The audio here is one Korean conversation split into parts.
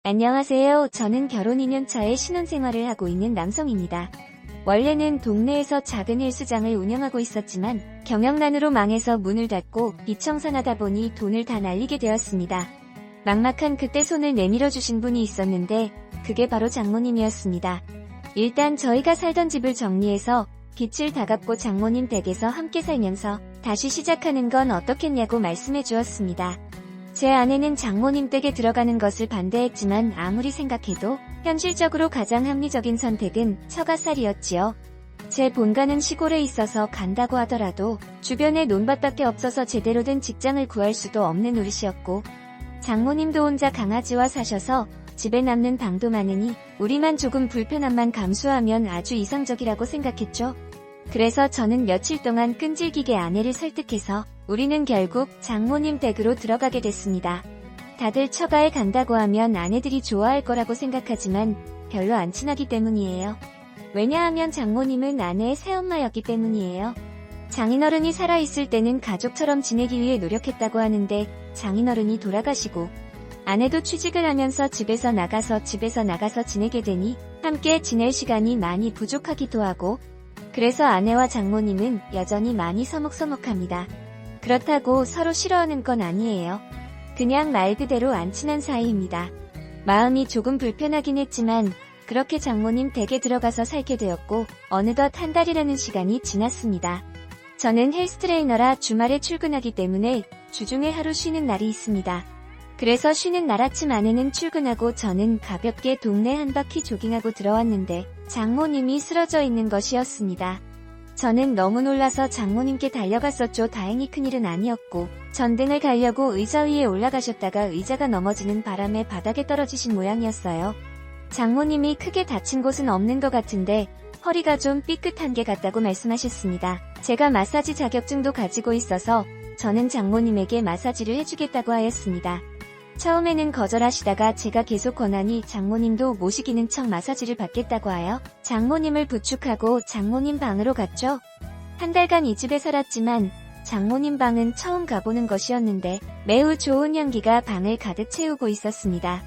안녕하세요. 저는 결혼 2년 차에 신혼생활을 하고 있는 남성입니다. 원래는 동네에서 작은 헬스장을 운영하고 있었지만 경영난으로 망해서 문을 닫고 비청산하다 보니 돈을 다 날리게 되었습니다. 막막한 그때 손을 내밀어 주신 분이 있었는데 그게 바로 장모님이었습니다. 일단 저희가 살던 집을 정리해서 빚을 다 갚고 장모님 댁에서 함께 살면서 다시 시작하는 건 어떻겠냐고 말씀해 주었습니다. 제 아내는 장모님 댁에 들어가는 것을 반대했지만 아무리 생각해도 현실적으로 가장 합리적인 선택은 처가살이었지요. 제 본가는 시골에 있어서 간다고 하더라도 주변에 논밭밖에 없어서 제대로 된 직장을 구할 수도 없는 노릇이었고, 장모님도 혼자 강아지와 사셔서 집에 남는 방도 많으니 우리만 조금 불편함만 감수하면 아주 이상적이라고 생각했죠. 그래서 저는 며칠 동안 끈질기게 아내를 설득해서 우리는 결국 장모님 댁으로 들어가게 됐습니다. 다들 처가에 간다고 하면 아내들이 좋아할 거라고 생각하지만 별로 안 친하기 때문이에요. 왜냐하면 장모님은 아내의 새엄마였기 때문이에요. 장인어른이 살아있을 때는 가족처럼 지내기 위해 노력했다고 하는데 장인어른이 돌아가시고 아내도 취직을 하면서 집에서 나가서 지내게 되니 함께 지낼 시간이 많이 부족하기도 하고, 그래서 아내와 장모님은 여전히 많이 서먹서먹합니다. 그렇다고 서로 싫어하는 건 아니에요. 그냥 말 그대로 안 친한 사이입니다. 마음이 조금 불편하긴 했지만 그렇게 장모님 댁에 들어가서 살게 되었고 어느덧 한 달이라는 시간이 지났습니다. 저는 헬스 트레이너라 주말에 출근하기 때문에 주중에 하루 쉬는 날이 있습니다. 그래서 쉬는 날 아침 아내는 출근하고 저는 가볍게 동네 한 바퀴 조깅하고 들어왔는데 장모님이 쓰러져 있는 것이었습니다. 저는 너무 놀라서 장모님께 달려갔었죠. 다행히 큰일은 아니었고 전등을 가려고 의자 위에 올라가셨다가 의자가 넘어지는 바람에 바닥에 떨어지신 모양이었어요. 장모님이 크게 다친 곳은 없는 것 같은데 허리가 좀 삐끗한 게 같다고 말씀하셨습니다. 제가 마사지 자격증도 가지고 있어서 저는 장모님에게 마사지를 해주겠다고 하였습니다. 처음에는 거절하시다가 제가 계속 권하니 장모님도 모시기는 척 마사지를 받겠다고 하여 장모님을 부축하고 장모님 방으로 갔죠. 한 달간 이 집에 살았지만 장모님 방은 처음 가보는 것이었는데 매우 좋은 향기가 방을 가득 채우고 있었습니다.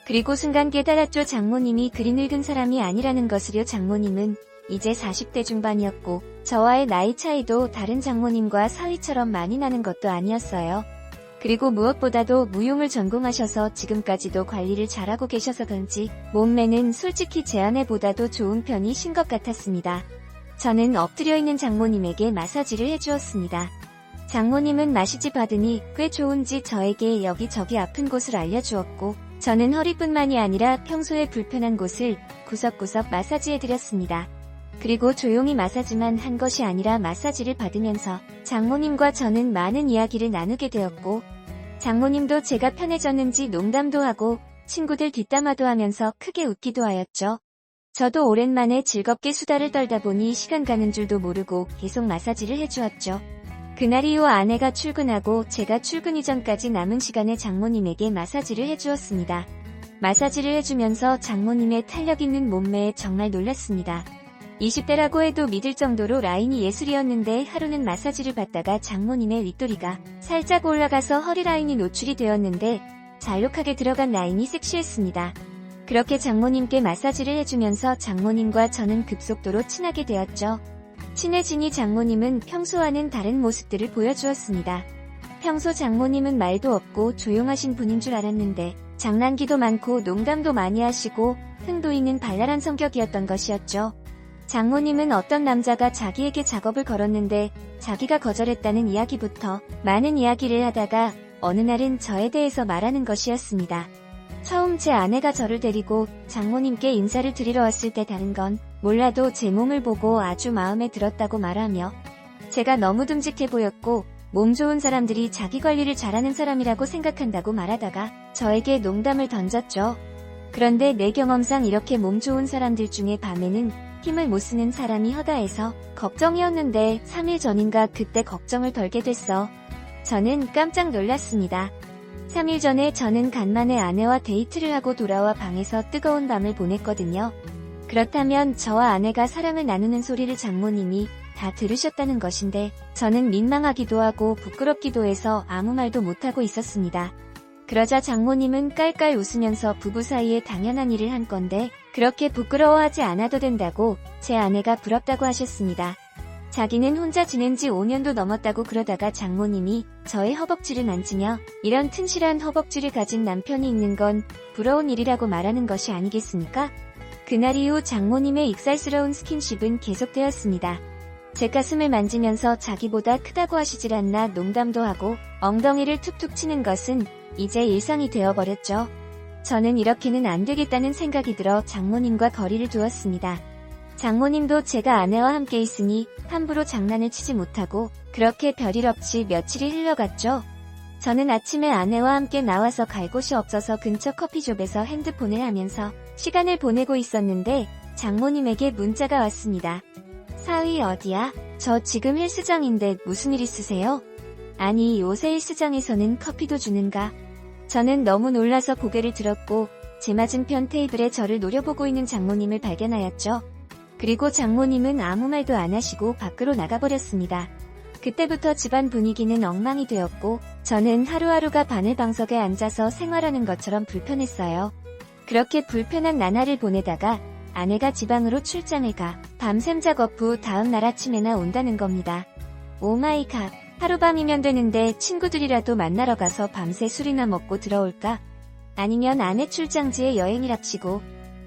그리고 순간 깨달았죠. 장모님이 그리 늙은 사람이 아니라는 것을요. 장모님은 이제 40대 중반이었고 저와의 나이 차이도 다른 장모님과 사위처럼 많이 나는 것도 아니었어요. 그리고 무엇보다도 무용을 전공하셔서 지금까지도 관리를 잘하고 계셔서 그런지 몸매는 솔직히 제 아내보다도 좋은 편이신 것 같았습니다. 저는 엎드려 있는 장모님에게 마사지를 해주었습니다. 장모님은 마시지 받으니 꽤 좋은지 저에게 여기저기 아픈 곳을 알려주었고 저는 허리뿐만이 아니라 평소에 불편한 곳을 구석구석 마사지해드렸습니다. 그리고 조용히 마사지만 한 것이 아니라 마사지를 받으면서 장모님과 저는 많은 이야기를 나누게 되었고 장모님도 제가 편해졌는지 농담도 하고 친구들 뒷담화도 하면서 크게 웃기도 하였죠. 저도 오랜만에 즐겁게 수다를 떨다 보니 시간 가는 줄도 모르고 계속 마사지를 해주었죠. 그날 이후 아내가 출근하고 제가 출근 이전까지 남은 시간에 장모님에게 마사지를 해주었습니다. 마사지를 해주면서 장모님의 탄력 있는 몸매에 정말 놀랐습니다. 20대라고 해도 믿을 정도로 라인이 예술이었는데 하루는 마사지를 받다가 장모님의 윗도리가 살짝 올라가서 허리 라인이 노출이 되었는데 잘록하게 들어간 라인이 섹시했습니다. 그렇게 장모님께 마사지를 해주면서 장모님과 저는 급속도로 친하게 되었죠. 친해지니 장모님은 평소와는 다른 모습들을 보여주었습니다. 평소 장모님은 말도 없고 조용하신 분인 줄 알았는데 장난기도 많고 농담도 많이 하시고 흥도 있는 발랄한 성격이었던 것이었죠. 장모님은 어떤 남자가 자기에게 작업을 걸었는데 자기가 거절했다는 이야기부터 많은 이야기를 하다가 어느 날은 저에 대해서 말하는 것이었습니다. 처음 제 아내가 저를 데리고 장모님께 인사를 드리러 왔을 때 다른 건 몰라도 제 몸을 보고 아주 마음에 들었다고 말하며 제가 너무 듬직해 보였고 몸 좋은 사람들이 자기 관리를 잘하는 사람이라고 생각한다고 말하다가 저에게 농담을 던졌죠. 그런데 내 경험상 이렇게 몸 좋은 사람들 중에 밤에는 힘을 못 쓰는 사람이 허다해서 걱정이었는데 3일 전인가 그때 걱정을 덜게 됐어. 저는 깜짝 놀랐습니다. 3일 전에 저는 간만에 아내와 데이트를 하고 돌아와 방에서 뜨거운 밤을 보냈거든요. 그렇다면 저와 아내가 사랑을 나누는 소리를 장모님이 다 들으셨다는 것인데 저는 민망하기도 하고 부끄럽기도 해서 아무 말도 못하고 있었습니다. 그러자 장모님은 깔깔 웃으면서 부부 사이에 당연한 일을 한 건데 그렇게 부끄러워하지 않아도 된다고 제 아내가 부럽다고 하셨습니다. 자기는 혼자 지낸 지 5년도 넘었다고 그러다가 장모님이 저의 허벅지를 만지며 이런 튼실한 허벅지를 가진 남편이 있는 건 부러운 일이라고 말하는 것이 아니겠습니까? 그날 이후 장모님의 익살스러운 스킨십은 계속되었습니다. 제 가슴을 만지면서 자기보다 크다고 하시질 않나 농담도 하고 엉덩이를 툭툭 치는 것은 이제 일상이 되어버렸죠. 저는 이렇게는 안 되겠다는 생각이 들어 장모님과 거리를 두었습니다. 장모님도 제가 아내와 함께 있으니 함부로 장난을 치지 못하고 그렇게 별일 없이 며칠이 흘러갔죠. 저는 아침에 아내와 함께 나와서 갈 곳이 없어서 근처 커피숍에서 핸드폰을 하면서 시간을 보내고 있었는데 장모님에게 문자가 왔습니다. 사위 어디야? 저 지금 헬스장인데 무슨 일 있으세요? 아니 요새 헬스장에서는 커피도 주는가? 저는 너무 놀라서 고개를 들었고 제 맞은편 테이블에 저를 노려보고 있는 장모님을 발견하였죠. 그리고 장모님은 아무 말도 안 하시고 밖으로 나가버렸습니다. 그때부터 집안 분위기는 엉망이 되었고 저는 하루하루가 바늘방석에 앉아서 생활하는 것처럼 불편했어요. 그렇게 불편한 나날을 보내다가 아내가 지방으로 출장을 가 밤샘 작업 후 다음 날 아침에나 온다는 겁니다. 오마이갓, 하룻밤이면 되는데 친구들이라도 만나러 가서 밤새 술이나 먹고 들어올까? 아니면 아내 출장지에 여행이랍시고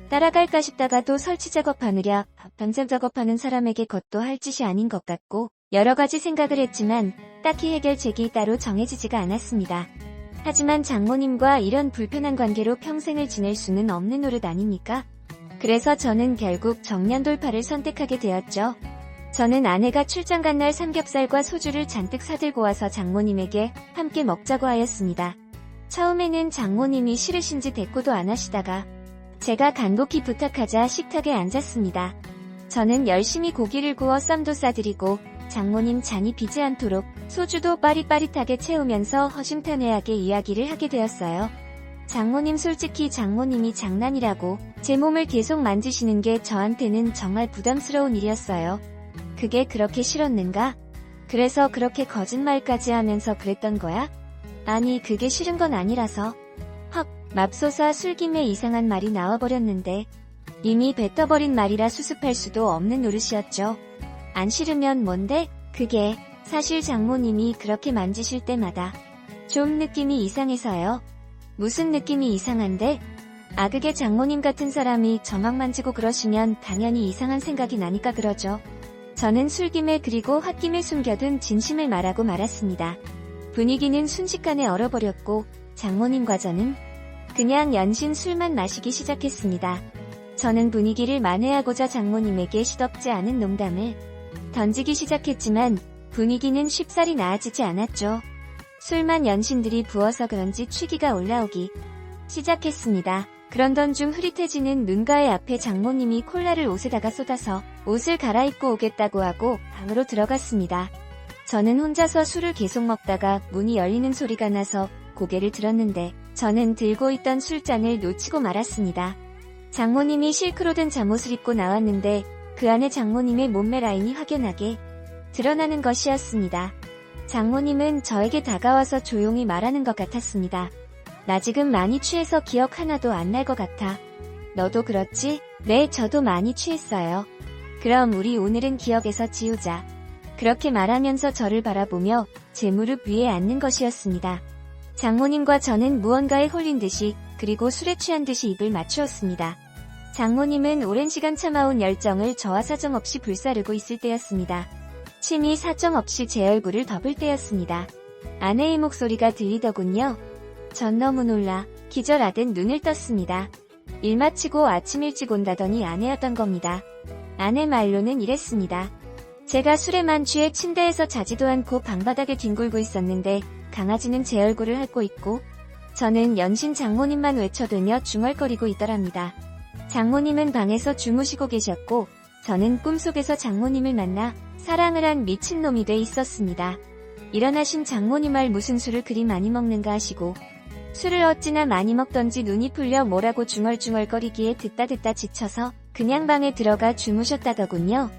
따라갈까 싶다가도 설치 작업하느랴 밤샘 작업하는 사람에게 그것도 할 짓이 아닌 것 같고 여러 가지 생각을 했지만 딱히 해결책이 따로 정해지지가 않았습니다. 하지만 장모님과 이런 불편한 관계로 평생을 지낼 수는 없는 노릇 아닙니까? 그래서 저는 결국 정면 돌파를 선택하게 되었죠. 저는 아내가 출장 간 날 삼겹살과 소주를 잔뜩 사들고 와서 장모님에게 함께 먹자고 하였습니다. 처음에는 장모님이 싫으신지 대꾸도 안 하시다가 제가 간곡히 부탁하자 식탁에 앉았습니다. 저는 열심히 고기를 구워 쌈도 싸드리고 장모님 잔이 비지 않도록 소주도 빠릿빠릿하게 채우면서 허심탄회하게 이야기를 하게 되었어요. 장모님 솔직히 장모님이 장난이라고 제 몸을 계속 만지시는 게 저한테는 정말 부담스러운 일이었어요. 그게 그렇게 싫었는가? 그래서 그렇게 거짓말까지 하면서 그랬던 거야? 아니 그게 싫은 건 아니라서. 헉, 맙소사 술김에 이상한 말이 나와버렸는데 이미 뱉어버린 말이라 수습할 수도 없는 노릇이었죠. 안 싫으면 뭔데? 그게 사실 장모님이 그렇게 만지실 때마다 좀 느낌이 이상해서요. 무슨 느낌이 이상한데? 그게 장모님 같은 사람이 저만 만지고 그러시면 당연히 이상한 생각이 나니까 그러죠. 저는 술김에 그리고 홧김에 숨겨둔 진심을 말하고 말았습니다. 분위기는 순식간에 얼어버렸고 장모님과 저는 그냥 연신 술만 마시기 시작했습니다. 저는 분위기를 만회하고자 장모님에게 시덥지 않은 농담을 던지기 시작했지만 분위기는 쉽사리 나아지지 않았죠. 술만 연신들이 부어서 그런지 취기가 올라오기 시작했습니다. 그런던 중 흐릿해지는 눈가의 앞에 장모님이 콜라를 옷에다가 쏟아서 옷을 갈아입고 오겠다고 하고 방으로 들어갔습니다. 저는 혼자서 술을 계속 먹다가 문이 열리는 소리가 나서 고개를 들었는데 저는 들고 있던 술잔을 놓치고 말았습니다. 장모님이 실크로 된 잠옷을 입고 나왔는데 그 안에 장모님의 몸매 라인이 확연하게 드러나는 것이었습니다. 장모님은 저에게 다가와서 조용히 말하는 것 같았습니다. 나 지금 많이 취해서 기억 하나도 안 날 것 같아. 너도 그렇지? 네, 저도 많이 취했어요. 그럼 우리 오늘은 기억에서 지우자. 그렇게 말하면서 저를 바라보며 제 무릎 위에 앉는 것이었습니다. 장모님과 저는 무언가에 홀린 듯이 그리고 술에 취한 듯이 입을 맞추었습니다. 장모님은 오랜 시간 참아온 열정을 저와 사정없이 불사르고 있을 때였습니다. 침이 사정없이 제 얼굴을 덮을 때였습니다. 아내의 목소리가 들리더군요. 전 너무 놀라 기절하듯 눈을 떴습니다. 일 마치고 아침 일찍 온다더니 아내였던 겁니다. 아내 말로는 이랬습니다. 제가 술에만 취해 침대에서 자지도 않고 방바닥에 뒹굴고 있었는데 강아지는 제 얼굴을 핥고 있고 저는 연신 장모님만 외쳐대며 중얼거리고 있더랍니다. 장모님은 방에서 주무시고 계셨고 저는 꿈속에서 장모님을 만나 사랑을 한 미친놈이 돼 있었습니다. 일어나신 장모님 알 무슨 술을 그리 많이 먹는가 하시고 술을 어찌나 많이 먹던지 눈이 풀려 뭐라고 중얼중얼거리기에 듣다 지쳐서 그냥 방에 들어가 주무셨다더군요.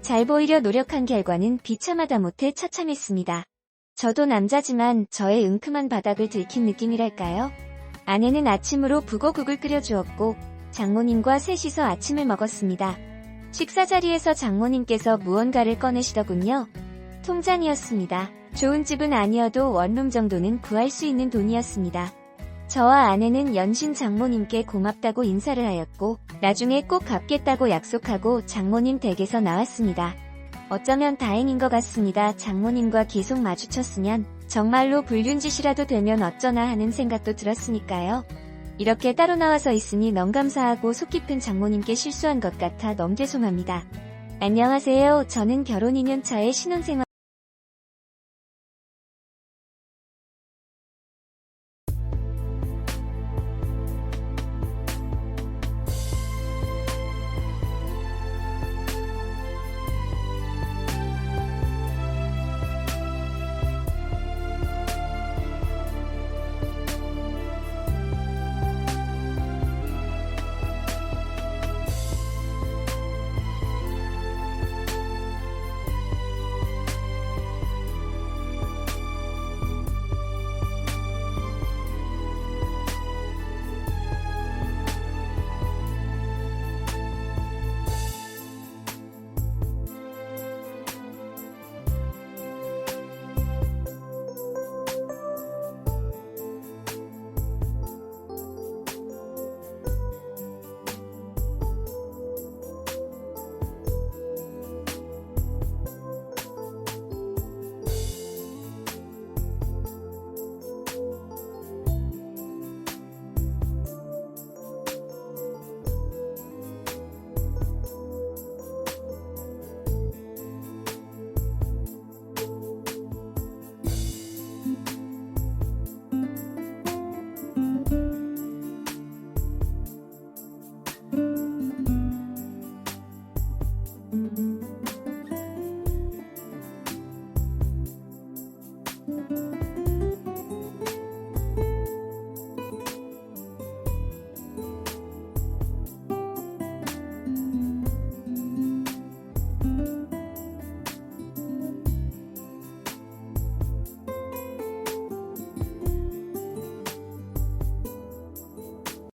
잘 보이려 노력한 결과는 비참하다 못해 처참했습니다. 저도 남자지만 저의 은큼한 바닥을 들킨 느낌이랄까요? 아내는 아침으로 북어국을 끓여주었고 장모님과 셋이서 아침을 먹었습니다. 식사 자리에서 장모님께서 무언가를 꺼내시더군요. 통장이었습니다. 좋은 집은 아니어도 원룸 정도는 구할 수 있는 돈이었습니다. 저와 아내는 연신 장모님께 고맙다고 인사를 하였고 나중에 꼭 갚겠다고 약속하고 장모님 댁에서 나왔습니다. 어쩌면 다행인 것 같습니다. 장모님과 계속 마주쳤으면 정말로 불륜짓이라도 되면 어쩌나 하는 생각도 들었으니까요. 이렇게 따로 나와서 있으니 너무 감사하고 속 깊은 장모님께 실수한 것 같아 너무 죄송합니다. 안녕하세요. 저는 결혼 2년 차의 신혼생활